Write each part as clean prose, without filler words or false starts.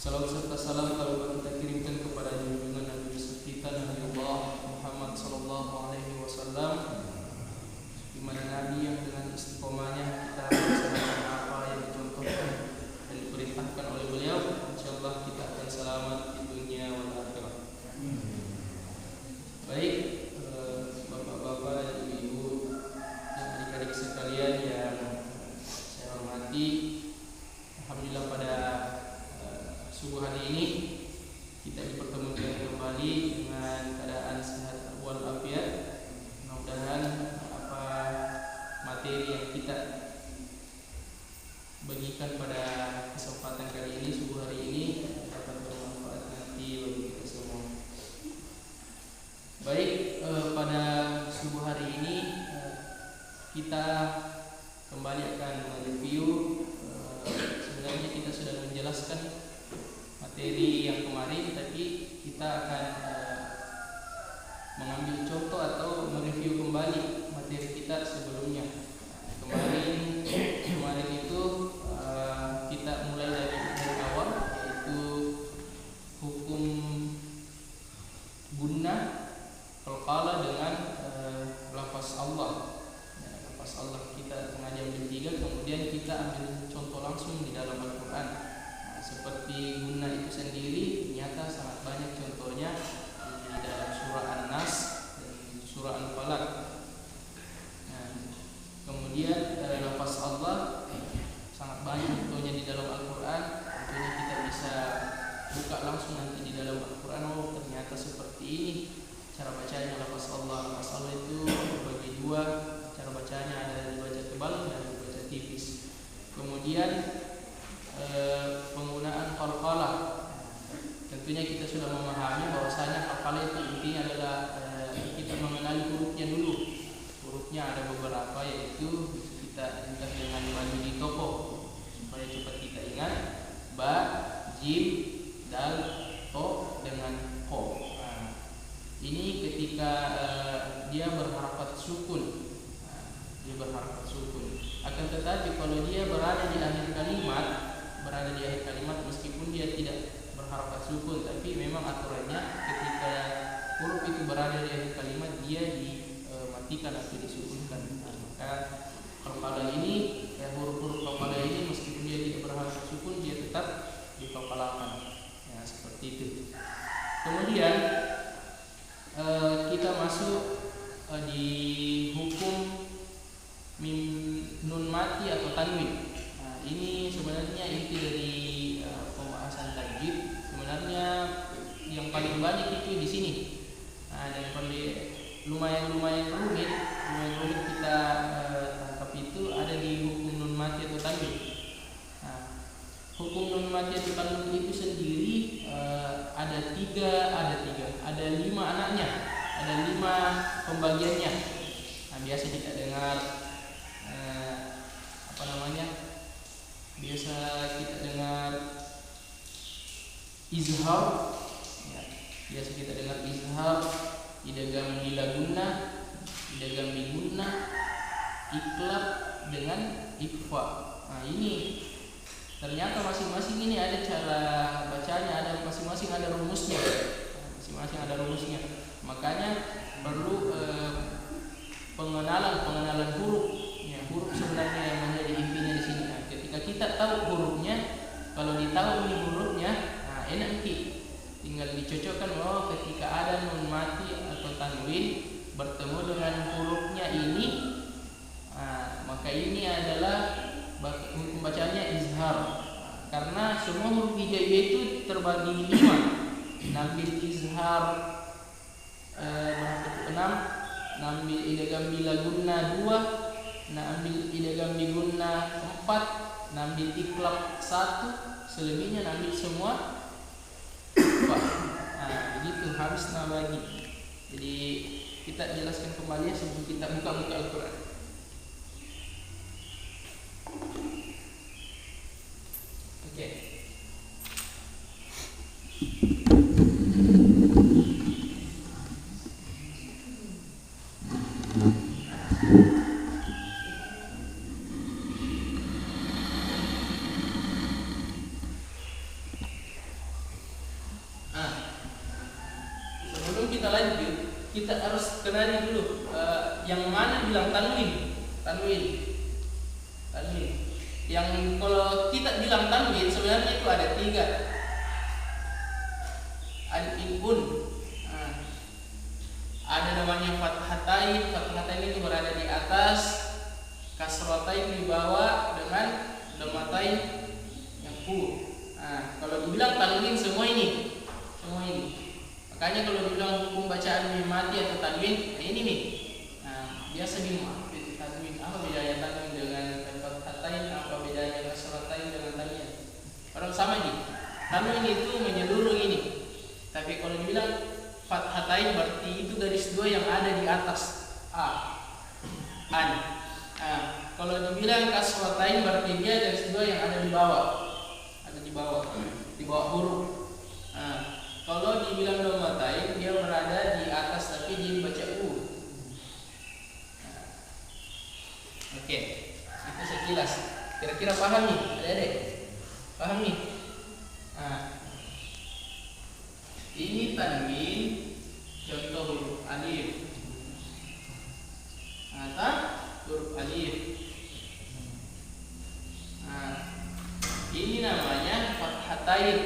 Salawat serta salam kalau kita kirimkan kepada junjungan Nabi besar kita Nabi Allah Muhammad sallallahu alaihi wasallam, di mana Nabi yang dengan istiqomahnya kita melaksanakan apa yang dicontohkan dan diperintahkan oleh beliau, insyaallah kita akan selamat di dunia wal akhirah. Baik, bapak-bapak, ibu-ibu, dan adik-adik sekalian yang saya hormati, alhamdulillah pada subuh hari ini kita dipertemukan kembali dengan keadaan sehat walafiat. Mudah-mudahan apa materi yang kita bagikan pada kesempatan kali ini, subuh hari ini, dapat bermanfaat nanti bagi kita semua. Baik, pada subuh hari ini kita kembali akan mereview. Sebenarnya kita sudah menjelaskan materi yang kemarin, tapi kita akan mengambil contoh atau mereview kembali materi kita sebelumnya. Kemarin itu kita mulai dari awal, yaitu hukum gunnah qalqalah dengan lafaz Allah. Lafaz Allah kita sengaja ambil 3, kemudian kita ambil contoh langsung di dalam Al-Quran. Seperti gunnah itu sendiri ternyata sangat banyak contohnya di dalam surah An-Nas dan surah Al-Falaq. Kemudian lafaz Allah sangat banyak contohnya di dalam Al-Quran. Tentunya kita bisa buka langsung nanti di dalam Al-Quran. Oh, ternyata seperti ini cara bacanya lafaz Allah. Lafaz Allah itu terbagi 2, cara bacanya ada dibaca tebal dan dibaca tipis. Kemudian penggunaan qalqalah. Tentunya kita sudah memahami bahwasanya qalqalah itu intinya adalah kita mengenali hurufnya dulu. Hurufnya ada beberapa, yaitu kita ingat dengan baju di toko supaya cepat kita ingat: ba, jim, dal, to dengan ko. Ini ketika dia berharakat sukun. Akan tetapi kalau dia berada di akhir kalimat, meskipun dia tidak berharakat sukun, tapi memang aturannya ketika huruf itu berada di akhir kalimat dia dimatikan atau disukunkan. Maka qalqalah ini, huruf-huruf qalqalah ini meskipun dia tidak berharakat sukun, dia tetap diqalqalahkan. Ya, seperti itu. Kemudian kita masuk di hukum nun mati atau tanwin. Ini sebenarnya inti dari pembahasan tajwid. Sebenarnya yang paling banyak itu di sini. Dan lumayan rumit kita tangkap itu ada di hukum nun mati atau tanwin. Hukum nun mati atau tanwin itu sendiri ada 5 anaknya, ada 5 pembagiannya. Biasa kita dengar biasa kita dengar izhar, ya. Biasa kita dengar izhar, idgham bila gunnah, idgham bi gunnah, iqlab dengan ikhfa. Ini ternyata masing-masing ini ada cara bacanya, ada masing-masing ada rumusnya. Makanya perlu pengenalan huruf. Ya, huruf sebenarnya yang menjadi intinya di sini. Ketika kita tahu hurufnya, kalau ditahu ini hurufnya, enak tinggal dicocokkan. Ketika ada nun mati atau tanwin bertemu dengan hurufnya ini, maka ini adalah hukum bacanya izhar. Karena semua huruf hijaiyah itu terbagi 5. Nambil izhar berapa itu? 6. Nambil idgham bila gunnah 2. Nambil idgham bi gunnah 4. Nambil iqlab 1. Selebihnya nambil semua 4. Begitu harus nabagi. Jadi kita jelaskan kembali sebelum kita buka Al-Quran. Oke. kita lanjut, kita harus kenali dulu yang mana bilang tanwin. Yang kalau kita bilang tanwin sebenarnya itu ada 3. Al-ibun. Ada namanya fathatain itu berada di atas, kasratain di bawah, dengan dhammatain yang full. Kalau dibilang tanwin semua ini. Makanya kalau dibilang hukum bacaan mati atau tanwin, ini nih. Biasa bingung tanwin, apa bedanya tanwin dengan fathatain, apa bedanya kasratain dengan tanwin. Orang sama nih. Tanwin itu menyeluruh ini. Tapi kalau dibilang fathatain berarti itu garis 2 yang ada di atas an. Kalau dibilang kasratain berarti dia garis 2 yang ada di bawah. Di bawah huruf. Kalau dibilang dhammatain dia berada di atas tapi dia dibaca u. Oke. Itu sekilas. Kira-kira paham nih? Adik-adik? Paham nih? Ini tanwin, contoh huruf alif. Huruf alif. Ini namanya fathatain.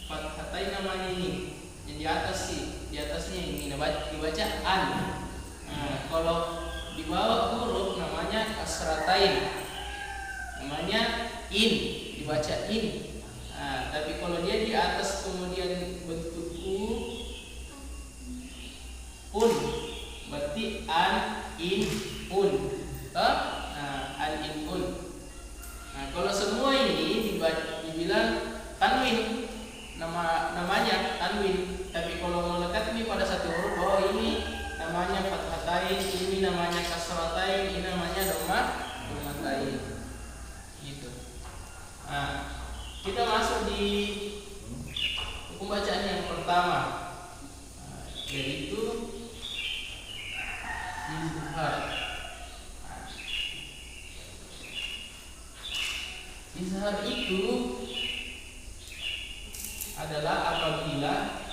Fathatain namanya ini. Yang di atas sih, di atasnya ini dibaca an. Kalau di bawah huruf namanya kasratain. Namanya in, dibaca in. Tapi kalau dia di atas kemudian bentuk un, berarti an in un. An in un. Kalau semua ini dibilang tanwin, namanya tanwin. Tapi kalau melekat ini pada satu huruf, ini namanya fathatain, ini namanya kasratain, ini namanya dhammatain. Gitu. Kita masuk di hukum bacaan yang pertama, yaitu izhar. Izhar itu adalah apabila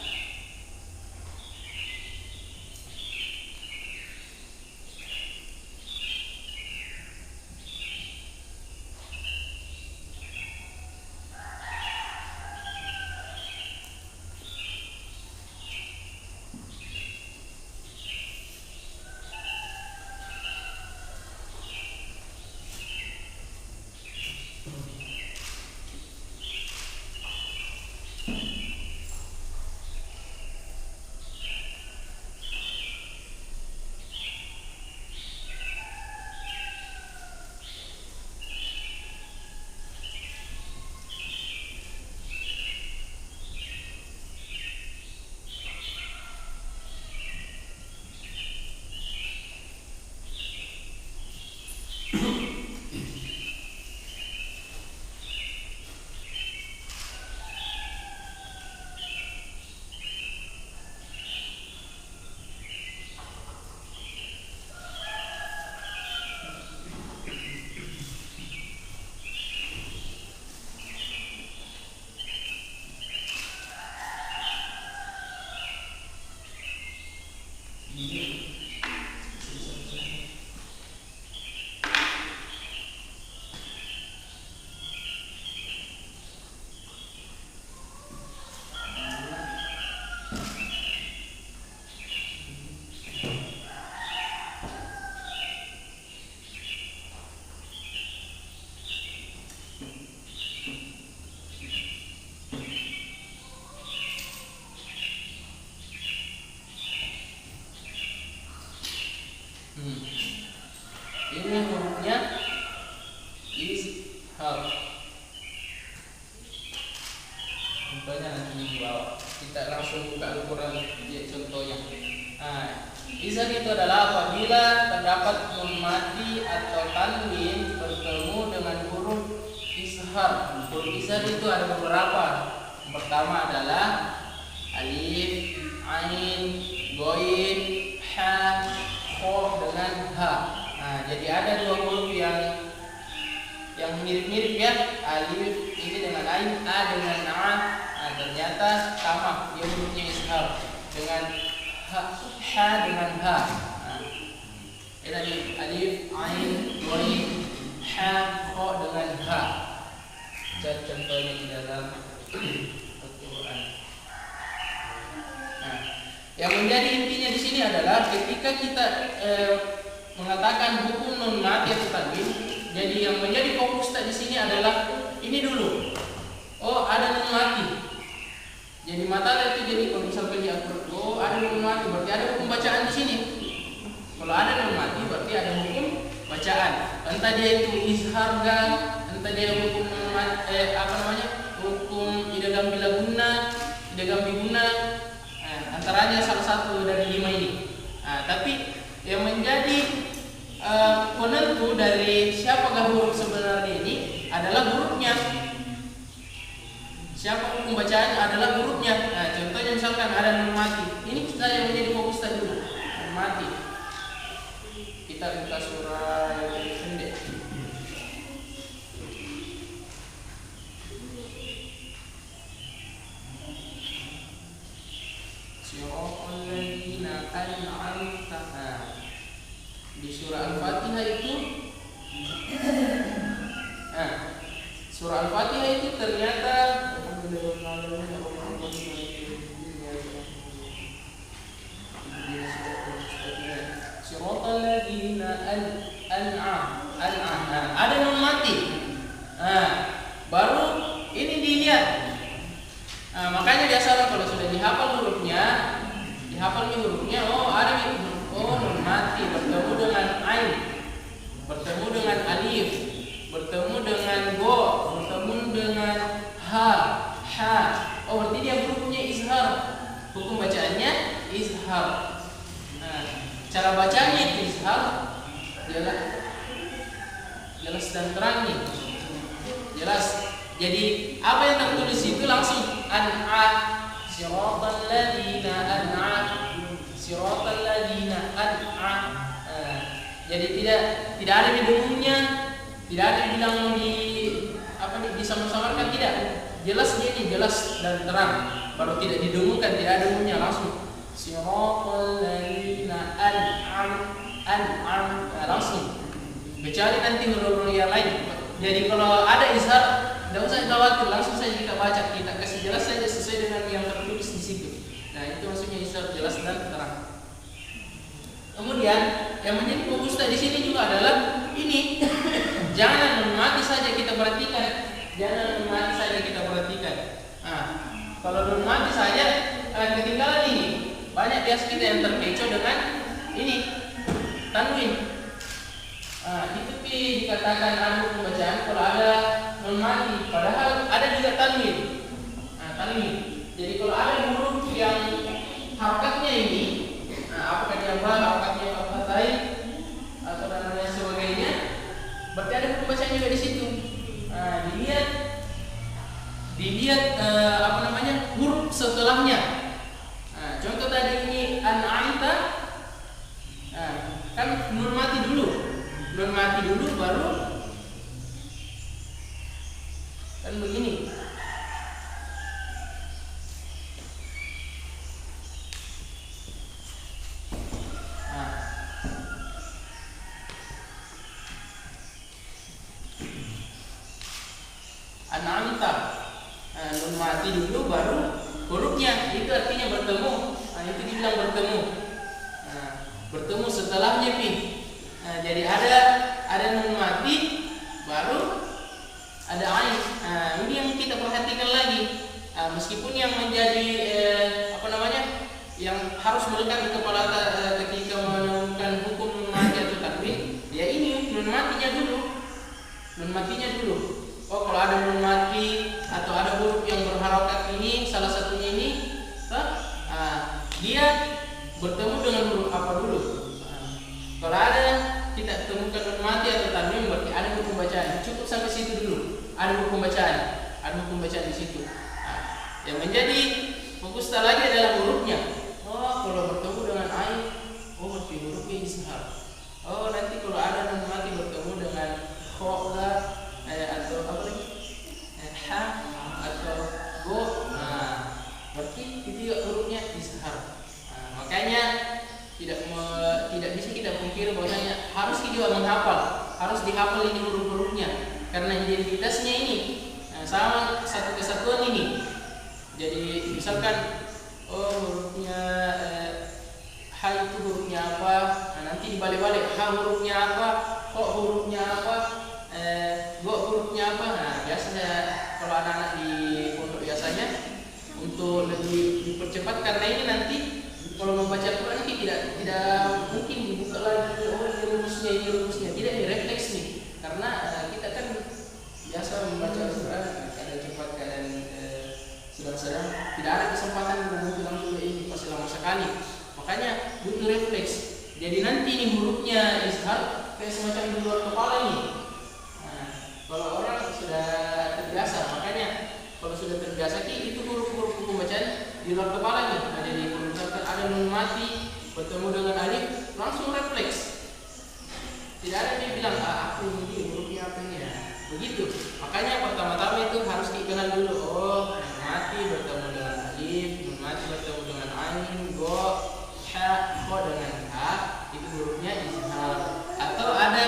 ini hurufnya izhar. Contohnya nanti di bawah. Kita langsung buka Al-Quran lihat contohnya. Izhar itu adalah apabila terdapat nun mati atau tanwin bertemu dengan huruf izhar. Huruf izhar itu ada beberapa. Yang pertama adalah alif, ain, ghain, ha, kha dengan ha. Jadi ada dua huruf yang mirip-mirip ya. Alif ini dengan ain, a dengan a. Ternyata sama, dia hurufnya izhar. Dengan ha dengan ha. Ini tadi alif, ain, ghain, ha, kha dengan ha. Contohnya di dalam Al-Quran. Nah, yang menjadi intinya di sini adalah ketika kita mengatakan hukum nun mati atau tanwin, jadi yang menjadi fokus di sini adalah ini dulu. Oh, ada nun mati. Jadi mata itu jadi kalau misalkan dia oh ada nun mati berarti ada hukum bacaan di sini. Kalau ada nun mati berarti ada hukum bacaan. Entah dia itu izhar entah dia hukum hukum idgham bila guna, idgham bi guna, antaranya salah satu dari 5 ini. Tapi yang menjadi penentu dari siapakah huruf sebenarnya ini adalah hurufnya. Siapa hukum bacaan adalah hurufnya. Contohnya misalkan ada nun mati. Ini saja yang menjadi fokus tadi dulu. Nun mati. Kita buka surah yang pendek. Siratal ladzina an'amta. Di surah Al-Fatihah itu surah Al-Fatihah itu ternyata Siratal ladzina ada nun mati. Baru ini dilihat. Makanya biasalah kalau sudah dihafal hurufnya, oh ada nun mati bertemu dengan ain, bertemu dengan alif, bertemu dengan go, bertemu dengan ha. Oh berarti dia hurufnya izhar. Hukum bacaannya izhar. Cara bacanya itu izhar. Jelas dan terang nih. Jelas. Jadi apa yang tertulis itu langsung an'a siratal ladzina an'a siratal ladzina an'a. Jadi tidak ada didengungnya, tidak ada dibilang disama-samakan, tidak. Jelas dia ini jelas dan terang. Baru tidak didengungkan, tidak ada dengungnya, langsung siratal ladzina an'am langsung. Kecuali nanti huruf-huruf yang lain. Jadi kalau ada izhar, tidak usah khawatir, langsung saja kita baca, kita kasih jelas saja sesuai dengan yang tertulis di situ. Nah itu maksudnya izhar jelas dan terang. Kemudian yang menjadi fokus di sini juga adalah ini. Jangan nun mati saja kita perhatikan. Kalau nun mati saja ketinggalan ini. Banyak bias kita yang terkecoh dengan ini tanwin. Itu dikatakan ada pembacaan kalau ada nun mati, padahal ada juga tanwin. Tanwin. Jadi kalau ada huruf yang harakatnya ini, apakah dia harakatnya fathah atau dan lain sebagainya, berarti ada pembacaan juga di situ. Dilihat huruf setelahnya. Contoh tadi ini an'amta, kan nun mati dulu baru kan begini. An'amta, nun mati dulu baru hurufnya, itu artinya bertemu. Itu dibilang bertemu. Bertemu setelahnya jadi ada nun mati baru ada ain. Ini yang kita perhatikan lagi. Meskipun yang menjadi yang harus melekat di kepala ketika menemukan hukum nun mati atau tanwin, ya ini nun matinya dulu. Oh kalau ada nun mati atau ada huruf yang berharokat ini, salah satunya ini, dia bertemu dengan huruf apa dulu? Kalau ada kita temukan nun mati atau tanwin, berarti ada hukum bacaan. Cukup sampai situ dulu. Ada hukum bacaan di situ. Yang menjadi fokus lagi adalah hurufnya. Oh kalau bertemu dengan ain, oh berarti hurufnya izhar. Oh nanti kalau ada nun mati bertemu dengan kha atau apa lagi? Ha atau go, berarti itu hurufnya izhar. Makanya hafal ini huruf-hurufnya karena identitasnya ini sama satu kesatuan ini. Jadi misalkan hurufnya H itu hurufnya apa, nanti dibalik-balik H hurufnya apa, kok hurufnya apa, go hurufnya apa. Biasanya kalau anak-anak di pondok biasanya untuk lebih dipercepat karena ini nanti kalau membaca Quran ini tidak mungkin dibuka lagi ini rumusnya tidak direfleks nih karena kita kan biasa membaca Quran kadang cepat kadang sedang-sedang, tidak ada kesempatan untuk langsung ini pasti lama sekali, makanya butuh refleks. Jadi nanti ini hurufnya izhar kayak semacam di luar kepala ini. Kalau orang sudah terbiasa, makanya kalau sudah terbiasa itu huruf-huruf pembacaan di luar kepala nih. Jadi kalau misalkan ada nun mati bertemu dengan alif langsung refleks. Tidak ada yang bilang aku ini hurufnya apa ini ya. Begitu. Makanya pertama-tama itu harus dikenal dulu. Nun mati bertemu dengan alif, nun mati bertemu dengan ain, go, ha, ko dengan ha, itu hurufnya izhar. Atau ada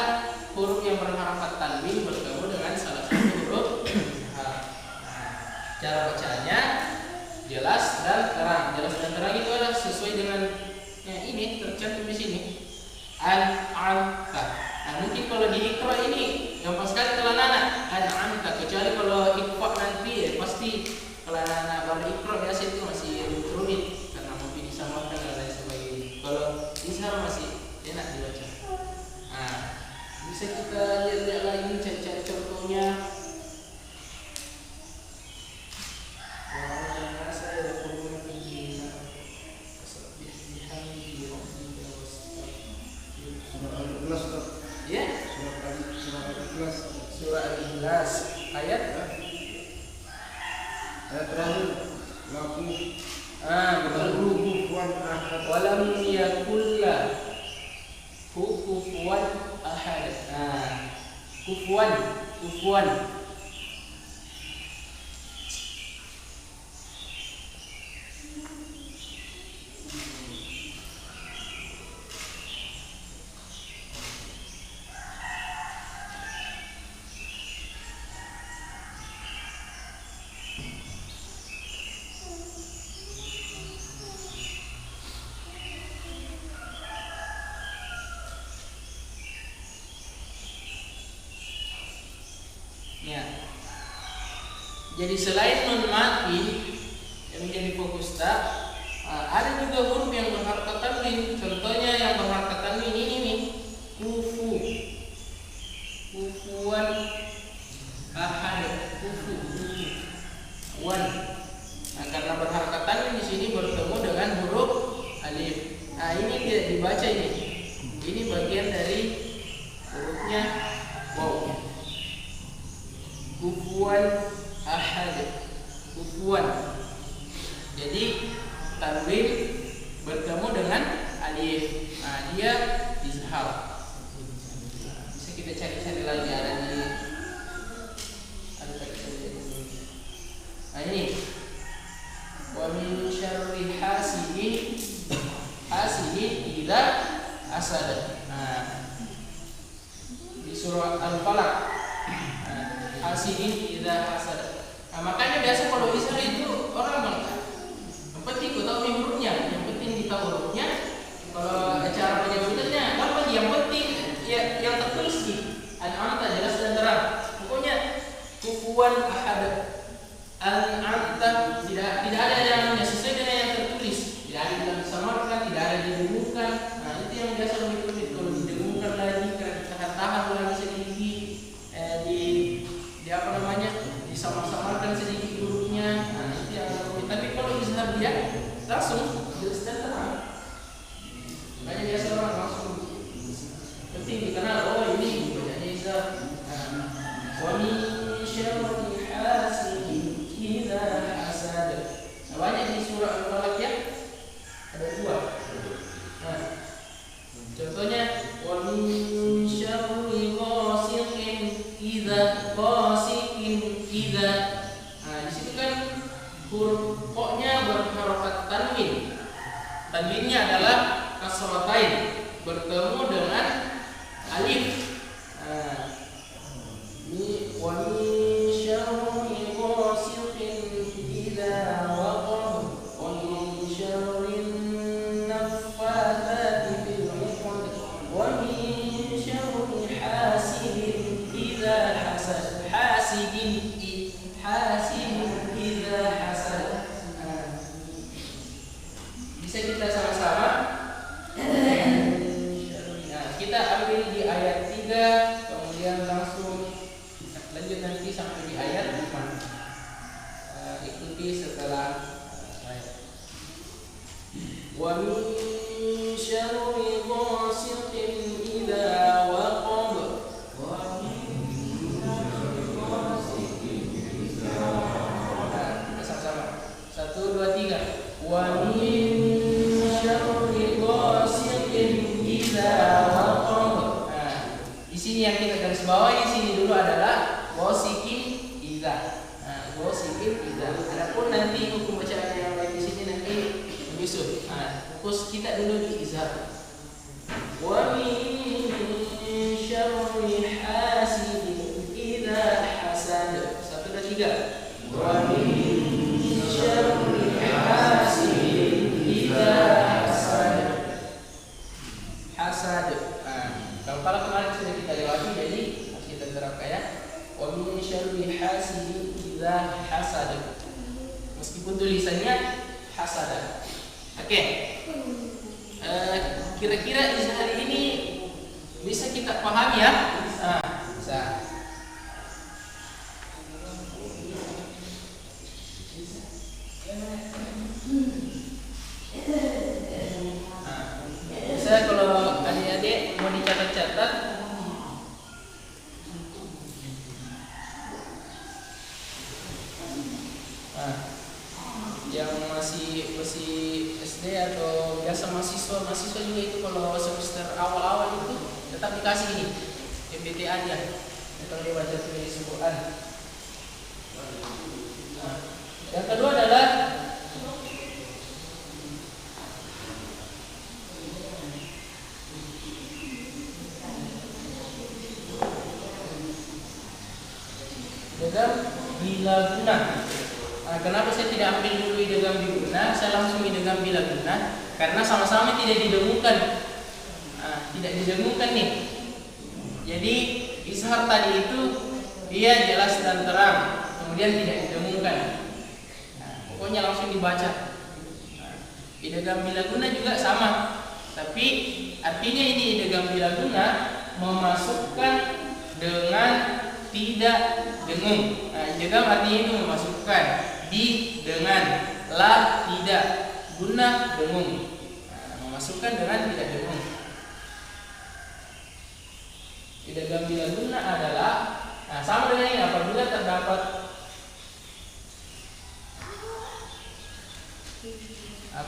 huruf yang berharakat tanwin bertemu dengan salah satu huruf izhar. Cara bacanya jelas dan terang. Jelas dan terang itu adalah sesuai dengan ini tercantum di sini. An-anta. Mungkin kalau di Iqra ini gampang sekali kalau anak an-anta, kecuali kalau Iqra nanti pasti kalau anak baru Iqra biasa itu masih rumit karena mungkin disamakan dan lain sebagainya. Kalau izhar masih enak dibaca. Bisa kita lihat lagi cari contohnya. Surah Al-Ikhlas ayat terakhir walam yakulla kufuwan ahad. Kufuwan ya. Jadi selain nun mati yang menjadi fokus tak, ada juga huruf yang berharakat tanwin. Contohnya yang berharakat tanwin ini nih, kufuwan ahad, kufuwan. Karena berharakat tanwin di sini bertemu dengan huruf alif. Ini tidak dibaca ini. Ini bagian dari hurufnya waw. Kufuwan ahad, kufuwan. Jadi tanwin bertemu dengan alif. Dia izhar. Bisa kita cari-cari lagi ada di ini. Wa min syarri hasidin idza hasad. Di surah Al-Falaq. Hasidin idza hasad. Makanya biasa kalau izhar itu orang bilang yang penting ku tahu hurufnya, yang penting ditahu hurufnya. Kalau cara penyebutannya gampang, yang penting ya yang tertulis di an-anta jelas dan terang. Pokoknya kufuwan ahad, an-anta tidak ada yang sesuai dengan yang tertulis. Tidak ada yang disamarkan, tidak ada yang didengungkan. Itu yang biasa lebih rumit. Kalau didengungkan lagi kan tahan lagi sedikit di apa namanya disamar-samarkan sedikit hurufnya. Itu yang rumit. Tapi kalau izhar dia langsung jelas dan terang. Makanya biasa orang langsung penting dikenal. Ini bacanya izhar. Wa min syarri hasidin idza hasad. Banyak di surah Al-Falaq ya. Ada 2. Contohnya wa min syarri ghasiqin idza di situ kan huruf qa-nya berharakat tanwin. Tanwinnya adalah kasratain bertemu dengan alif. hasidin idza hasad. Bisa kita sama-sama. Nah, kita ambil di ayat 3, kemudian langsung lanjut nanti sampai di ayat 5. Ikuti setelah ayat. Wa min syarri ghasiqin idza waqab. Sama-sama. 1, 2, 3. Wa min syarri ghasiqin idza waqab. Nah, di sini yang kita garis bawahi sini dulu adalah ghasiqin idza. Ghasiqin idza. Adapun nanti hukum bacaan yang lain di sini nanti menyusul. Fokus kita dulu di idza. Wa min syarri hasidin idza hasad. 1, 2, 3. Wa min syarri hasidin idza hasad. Hasad. Kalau kemarin sudah kita lewati, jadi harus kita terapkan ya. Wa min syarri hasidin idza hasad. Meskipun tulisannya hasad. Oke. Kira-kira izah hari ini bisa kita pahami ya? Bisa. Bisa kalau adik-adik mau dicatat-catat. Yang masih SD atau biasa mahasiswa juga itu kalau semester awal-awal itu tetap dikasih ini MBTA aja. Kalau dia baca tulis Quran. Yang kedua adalah idgham bila guna. Kenapa saya tidak ambil dulu idgham bila guna, saya langsung idgham bila guna? Karena sama-sama tidak didengungkan. Tidak didengungkan nih. Jadi izhar tadi itu dia jelas dan terang, kemudian tidak didengungkan. Pokoknya langsung dibaca. Idgham bila guna juga sama. Tapi artinya ini idgham bila guna memasukkan dengan tidak dengung. Idgham artinya itu memasukkan di dengan, la tidak, guna dengung. Memasukkan dengan tidak dengung. Idgham bila guna adalah sama dengan ini apabila terdapat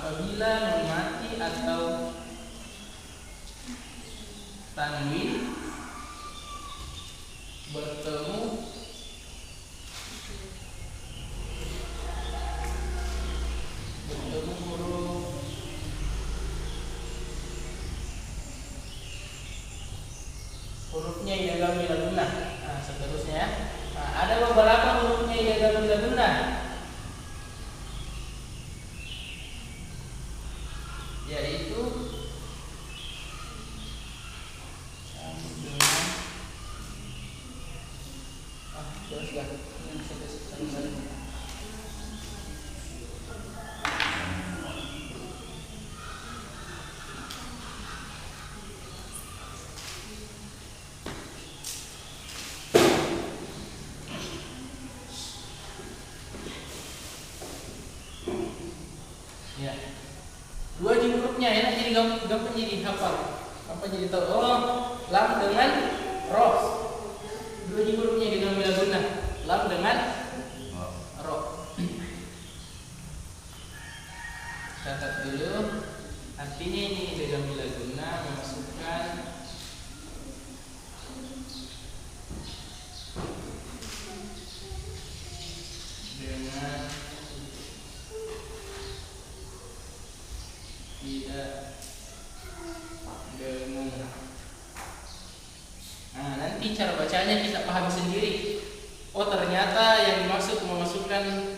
nun mati atau tanwin bertemu hurufnya idgham bila guna. Seterusnya ya. Ada beberapa hurufnya idgham bila guna, yaitu ya. Dua hurufnya ya, jadi gampang jadi hafal. Apa jadi tahu? Oh, lam dengan ro. Dua hurufnya idgham bila guna. Lam dengan ro. Catat dulu. Artinya ini idgham bila guna memasukkan dengan tidak dengung. Nanti cara bacanya kita pahami sendiri. Oh, ternyata yang dimaksud memasukkan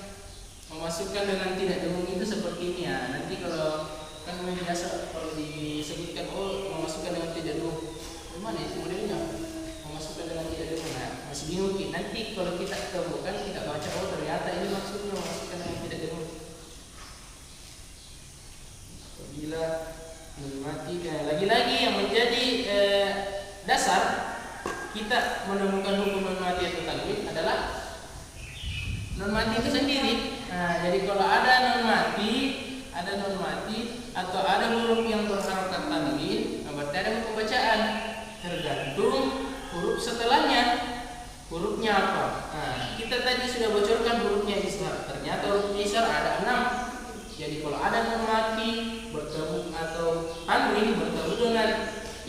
dengan tidak dengung itu seperti ini ya. Nanti kalau kan biasa kalau disebutkan memasukkan dengan tidak dengung, gimana itu modelnya? memasukkan dengan tidak dengung. Nah, masih bingung kita. Nanti kalau kita ketemukan kita baca, oh ternyata ini maksudnya memasukkan dengan tidak dengung. Apabila nun mati, lagi-lagi yang menjadi dasar kita menemukan hukum nun mati atau tanwin adalah nun mati itu sendiri. Nah, jadi kalau ada nun mati atau ada huruf yang berharokat tanwin, berarti ada hukum bacaan. Tergantung huruf setelahnya. Hurufnya apa? Nah, kita tadi sudah bocorkan hurufnya izhar. Ternyata huruf izhar ada 6. Jadi kalau ada nun mati bertemu atau tanwin bertemu dengan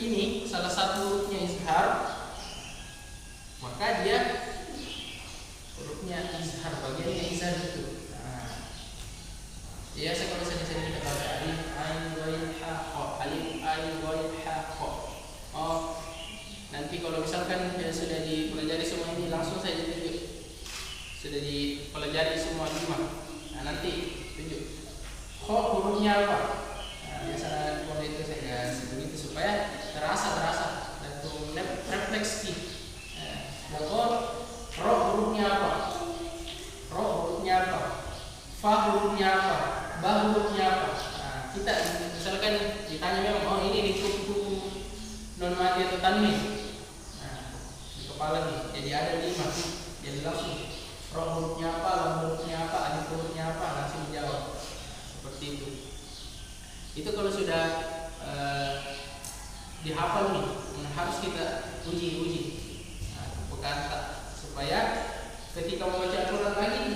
ini salah satu hurufnya izhar, maka dia hurufnya izhar, bagiannya izhar itu. Ya, saya kalau sering kita baca alif ain ghain ha kha, alif ain ghain ha kha. Oh, nanti kalau misalkan sudah dipelajari semua ini langsung saja tunjuk. Sudah dipelajari semua 5. Nah, nanti tunjuk. Kha hurufnya apa? Nah, biasa kalau itu saya begitu supaya terasa dan refleks. Nah, ro hurufnya apa? Ro hurufnya apa? Fa hurufnya apa? Ba hurufnya apa? Nah, kita misalkan ditanya memang, oh ini di hukum non mati atau tanwin. Nah, di kepala nih, jadi ada 5. Jadi langsung ro hurufnya apa, lam hurufnya apa, alif hurufnya apa, langsung dijawab. Seperti itu. Itu kalau sudah dihafal nih, harus kita uji. Nah, kata supaya ketika membaca Al-Quran lagi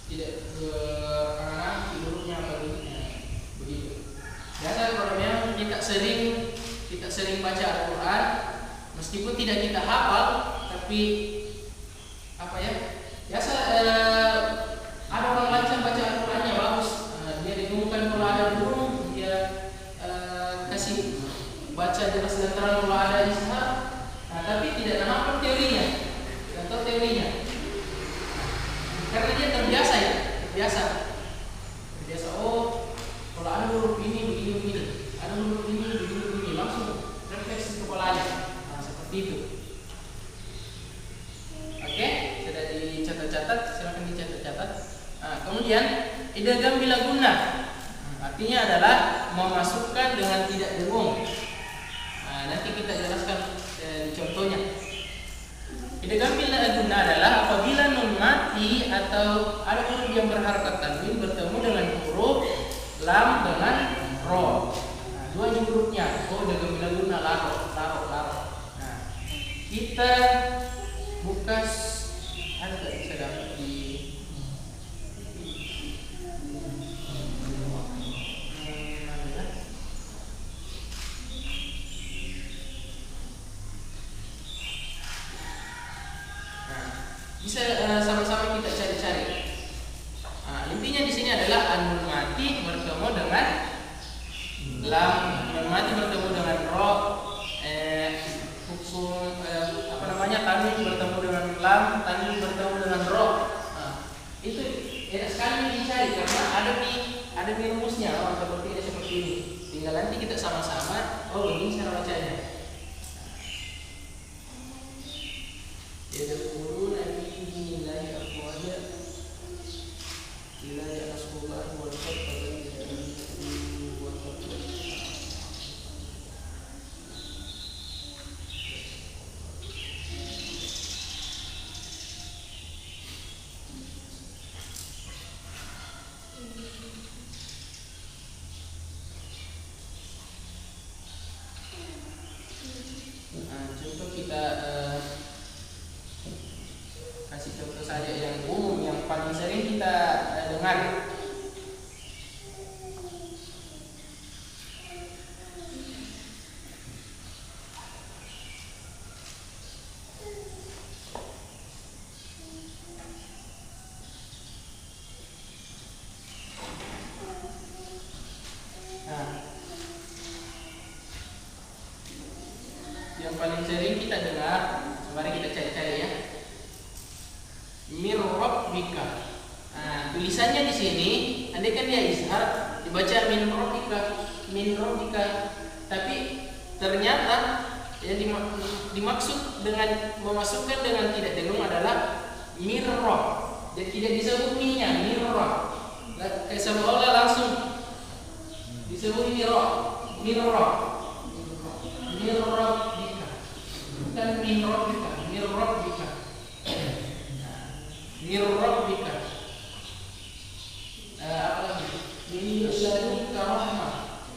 tidak berarti hurufnya apa begitu. Biasa kalau memang kita sering baca Al-Quran, meskipun tidak kita hafal, tapi apa ya? Biasa ada orang lancar baca Al-Qurannya bagus. Dia ditemukan kalau ada huruf, dia kasih baca jelas dan terang kalau ada izhar. Nah, tapi tidak hafal teorinya, tidak tahu teorinya. Karena dia terbiasa. Oh, kalau ada huruf ini begini, ada huruf ini begini, langsung refleksi kepalanya. Nah, seperti itu. Oke, sudah dicatat, silakan dicatat. Nah, kemudian idgham bila gunnah, artinya adalah memasukkan dengan tidak dengung. Nah, nanti kita jelaskan contohnya. Idgham bila gunnah adalah apabila nun mati atau ada huruf yang berharokat tanwin bertemu dengan huruf lam dengan ro. Nah, dua ini hurufnya. Oh, idgham bila gunnah laro. Nah, kita buka ada tak bisa dapat di bisa sama-sama kita cari-cari. Nah, intinya di sini adalah nun mati bertemu dengan lam, nun mati bertemu dengan ro, hukum tanwin bertemu dengan lam, tanwin bertemu dengan ro. Nah, itu enak sekali dicari karena ada di rumusnya. Seperti ini. Tinggal nanti kita sama-sama. Oh, ini cara bacanya. Yadkhuluna fi dinillahi afwaja ila yasqullahi wal fatwa wa taqwa. Contoh kita kasih contoh saja yang umum yang paling sering kita dengar. Yang paling sering kita dengar, mari kita cari-cari ya. Mir rabbika. Nah, tulisannya di sini, andai kan dia izhar, dibaca min rabbika. Tapi ternyata Yang dimaksud dengan memasukkan dengan tidak dengung adalah mirror. Jadi tidak disebut minya, mirror. Kayak seolah langsung disebut mirror bika, bukan mirror bika, apa lagi? Min ladunka rahmah.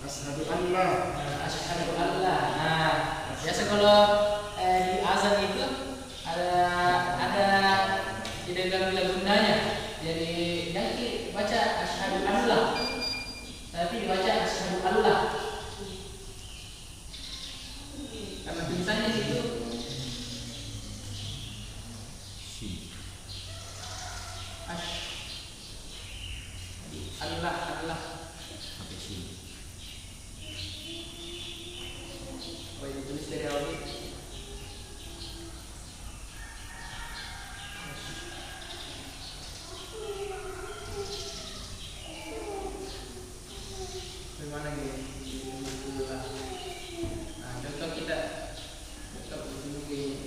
Asyhadu an la. Asyhadu an la. Nah, biasa kalau di azan itu ada tidak gundanya. Jadi jangan baca asyhadu an la, tapi dibaca asyhadu an la. Karena tulisannya itu Allah. Oh, ini tulis dari awal. Bagaimana gitu? Nah, contoh kita begini.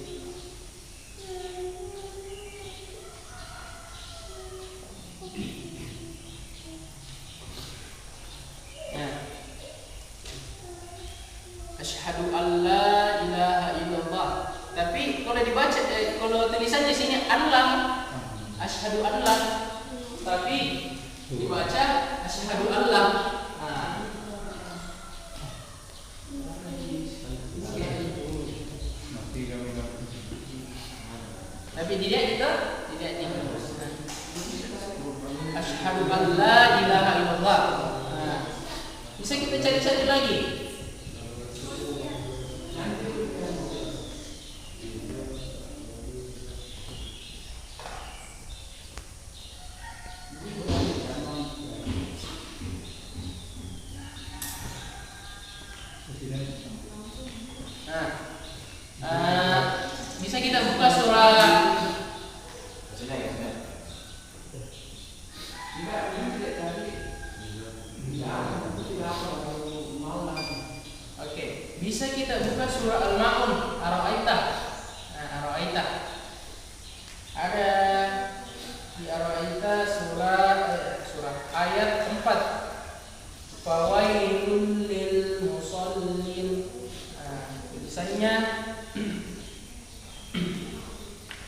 Asyhadu an la ilaha illallah. Tapi kalau dibaca kalau tulisannya sini Allah, asyhadu Allah. Tapi dibaca asyhadu Allah. Nah. Tapi tidak gitu, tidak gitu. Asyhadu an la ilaha illallah. Nah. Bisa kita cari satu lagi. Bisa kita buka surah. Oke, bisa kita buka surah Al-Ma'un, Ar-Ra'aita. Ar-Ra'aita. Ada di Ar-Ra'aita surah ayat 4. Fawailul lil musallin. Tulisannya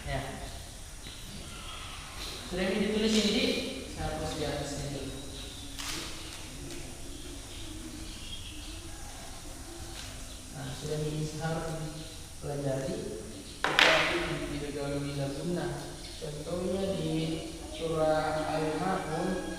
ya. Sudah ini ditulis ini, saya hapus di atasnya dulu. Nah, sudah ini harus dipelajari. Tapi tidak gaul bila guna. Contohnya di surah Al-Ma'un.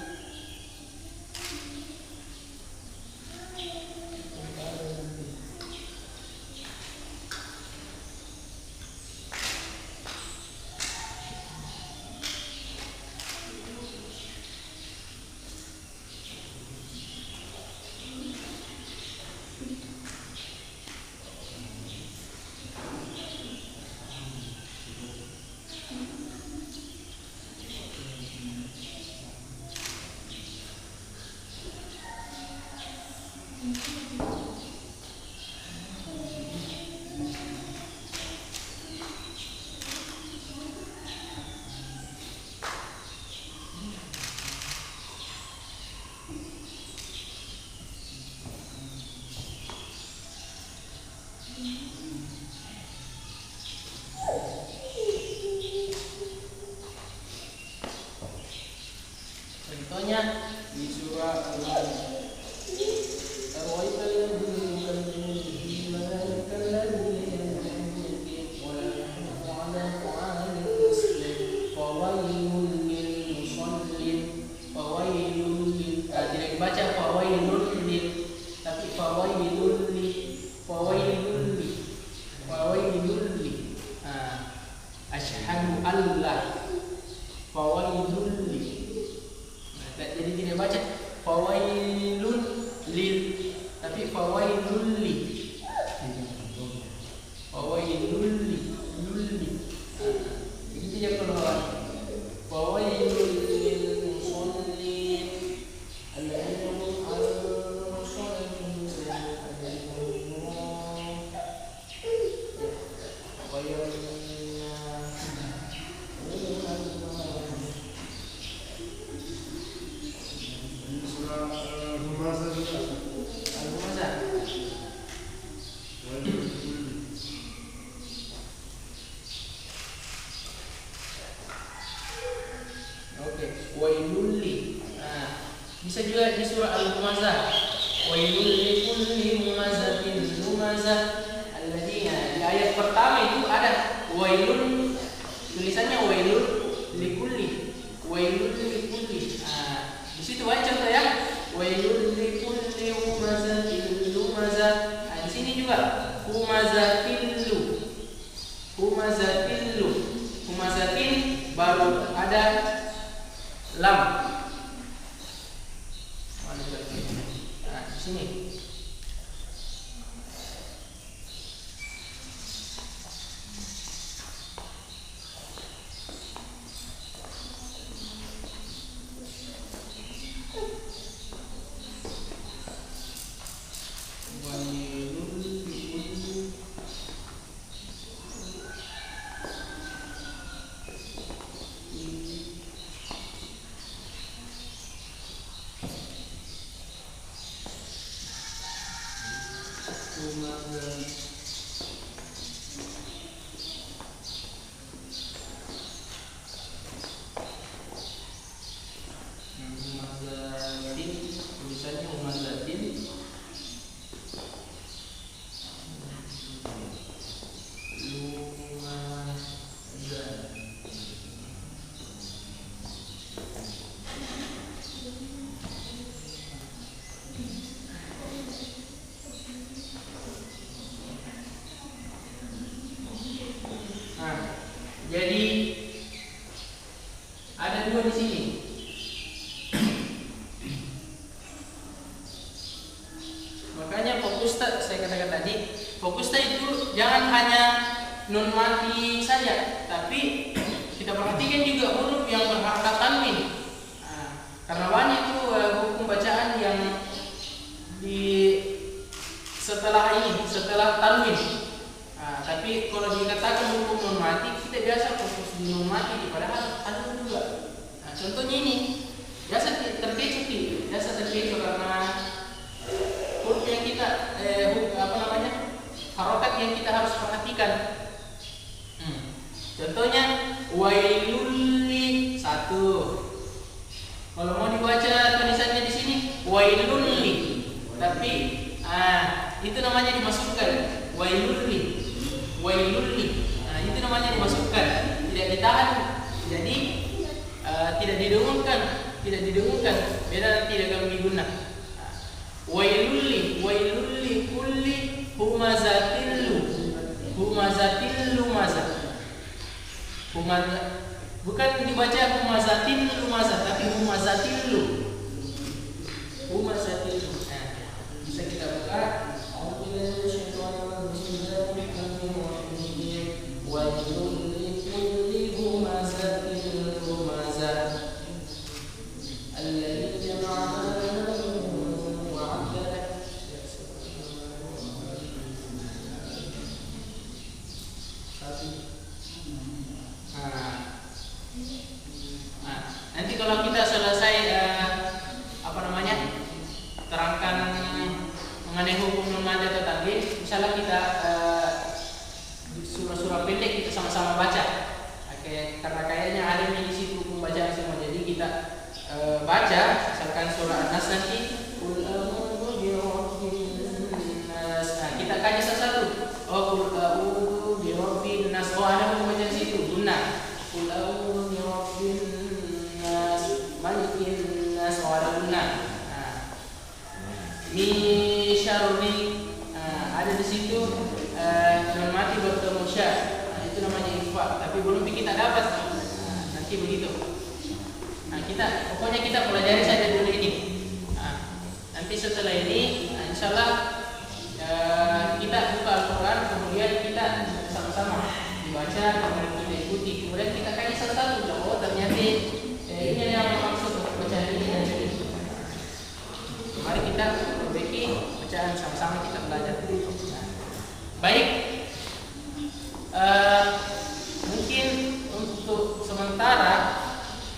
Contohnya di surah tidak dibaca fawailul lil, tapi fawailul li. Asyhadu Allah fawailul li. Jadi tidak baca fawailun lil, tapi fawailul li. Fawailul li. Begitu ya keluar. Fawailul lil musallin alladziina hum 'alal salihim. Bisa juga di surah Al-Humazah. Wailul likulli humazatin lumazah. Alladzina, di ayat pertama itu ada wailun, tulisannya wailul likulli. Wailul likulli. Di situ aja contoh ya. Wailul likulli humazatin lumazah. Di sini juga humazatillu. Humazatillu. Humazatin baru ada lam. Di sini. Jadi ada dua di sini. Makanya fokus saya katakan tadi, fokus itu jangan hanya nun mati saja, tapi kita perhatikan juga huruf yang berharakat tanwin. Karena banyak itu hukum bacaan yang di setelah tanwin. Tapi kalau dikatakan hukum nun mati, kita biasa fokus di nun mati, padahal ada juga. Contohnya ini, biasa terkecoh karena huruf yang kita harokat yang kita harus perhatikan. Contohnya wailulli satu. Kalau mau dibaca tulisannya di sini wailulli, tapi itu namanya dimasukkan wailulli. Itu namanya dimasukkan, tidak ditahan, jadi tidak didengungkan, beda tidak akan diguna. Wailulli kulli humazatillu mazah. Bukan dibaca humazatillu mazah, tapi humazatillu. Bisa kita buka. Nanti kalau kita selesai terangkan mengenai hukum nun mad atau tanwin, misalnya kita surah-surah pendek kita sama-sama baca. Karena kayaknya ada di situ hukum bacaan semua, jadi kita baca misalkan surah An-Nas nanti qul a'udzu birabbin nas. Kita kaji satu-satu. Qul a'udzu birabbin nas. Ada hukum bacaan situ guna. Qul a'udzu birabbin nas malikin nas. Ada guna. Min syarri, ada di situ nun mati bertemu sya. Itu namanya ikhfa, tapi belum kita dapat. Nanti begitu. Pokoknya kita pelajari saja dulu ini. Nanti setelah ini, insyaallah kita buka Al-Quran, kemudian kita sama-sama dibaca, kemudian kita ikuti, kemudian kita kaji satu-satu. Oh ternyata ini yang maksud bacaan ini dan ini. Mari kita perbaiki bacaan sama-sama, kita belajar. Baik. Mungkin untuk sementara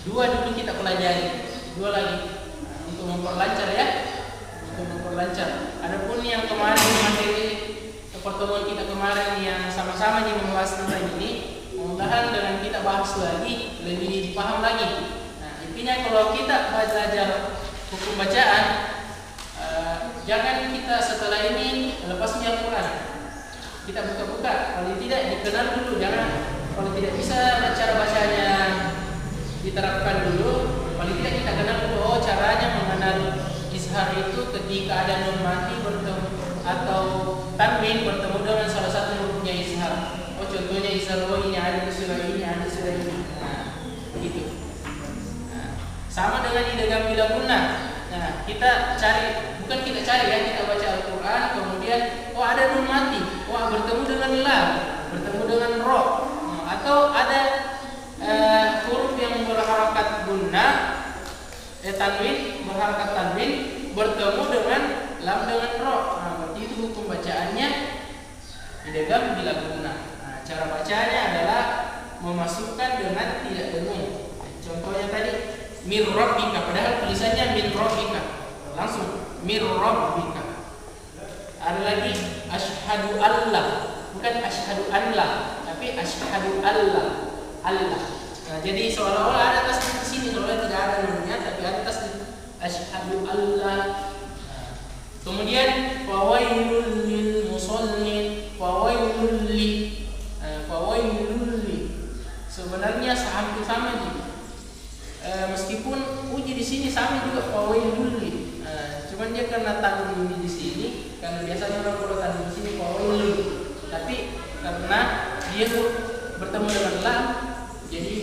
dua dulu kita pelajari, dua lagi untuk memperlancar ya, Adapun yang kemarin materi pertemuan kita kemarin yang sama-sama membahas tentang ini, mudah-mudahan dengan kita bahas lagi lebih dipaham lagi. Intinya kalau kita belajar hukum bacaan, jangan kita setelah ini lepasnya Al-Quran, kita buka-buka. Kalau tidak, dikenal dulu. Jangan, kalau tidak bisa cara bacanya diterapkan dulu, paling tidak kita kenal dulu. Oh, caranya mengenal izhar itu ketika ada nun mati bertemu atau tanwin bertemu dengan salah satu hurufnya izhar. Oh, contohnya izhar, oh ini ada di surah ini, ada di surah ini. Nah, begitu. Nah, sama dengan idgham bila gunnah. Nah, kita cari, bukan kita cari ya, kita baca Al-Quran, kemudian oh ada nun mati, oh bertemu dengan lam, bertemu dengan ro, atau ada huruf yang berharakat gunnah, tanwin, berharakat tanwin, bertemu dengan lam dengan ro. Nah, berarti itu hukum bacaannya idgham bila gunnah. Nah, cara bacanya adalah memasukkan dengan tidak dengung. Contohnya tadi mir rabbika, padahal tulisannya min rabbika, langsung mir rabbika. Ada lagi asyhadu alla, bukan asyhadu alla, tapi asyhadu alla, Allah. Nah, jadi seolah-olah ada tasdid di sini, seolah tidak ada nunnya, tapi ada tasdid asyhadu alla. Kemudian fawailul lil musallin, fawailul li, fawailul li. Sebenarnya hampir sama nih. Meskipun uji di sini sama juga fawailul li. Cuman dia karena tanwin di sini, karena biasanya orang kalau tanwin di sini fawailul. Tapi karena dia bertemu dengan lam, jadi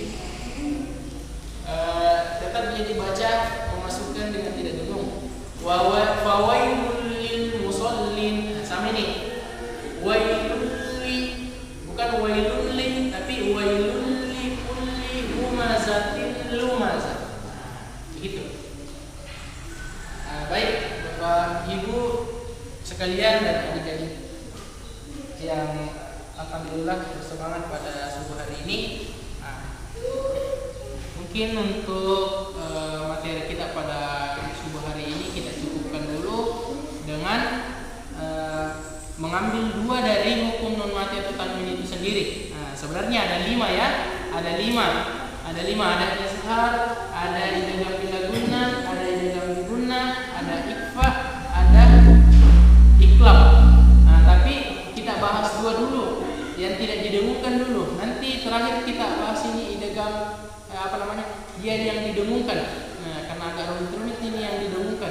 tetap dia dibaca memasukkan dengan tidak dengung. Fawailul lil musallin, sama ini. Wailul li, bukan wailul li, tapi wailul li kulli humazatin lumazah. Begitu. Baik, Bapak Ibu sekalian dan adik-adik yang alhamdulillah bersemangat pada subuh hari ini. Mungkin untuk materi kita pada subuh hari ini kita cukupkan dulu dengan mengambil dua dari hukum non mati atau tanwin itu sendiri. Sebenarnya ada 5 ya, ada 5, ada izhar, ada idgham bila gunnah, ada idgham bi gunnah, ada ikhfa, ada iqlab. Tapi kita bahas dua dulu yang tidak didengungkan dulu. Nanti terakhir kita bahas ini idgham dia yang didengungkan. Karena agak rumit ini yang didengungkan.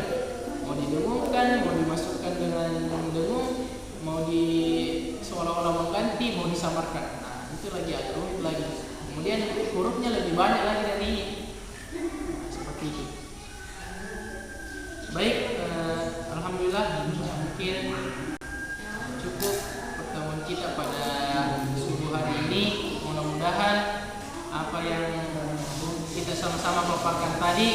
Mau didengungkan, mau dimasukkan dengan dengung, mau di seolah-olah mengganti, mau disamarkan. Itu lagi agak rumit lagi. Kemudian hurufnya lebih banyak lagi dari ini. Seperti itu. Baik, alhamdulillah mungkin cukup pertemuan kita pada subuh hari ini. Mudah-mudahan apa yang kita sama-sama paparkan tadi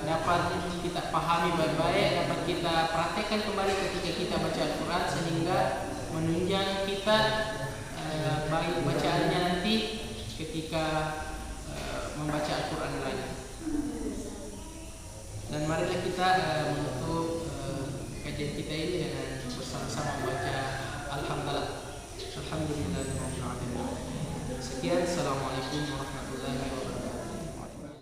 dapat kita pahami baik-baik, dapat kita praktekkan kembali ketika kita baca Al-Quran, sehingga menunjang kita baik bacaannya nanti ketika membaca Al-Quran lagi. Dan marilah kita menutup kajian kita ini dengan bersama-sama membaca Alhamdulillah. Sekian, assalamualaikum warahmatullahi wabarakatuh.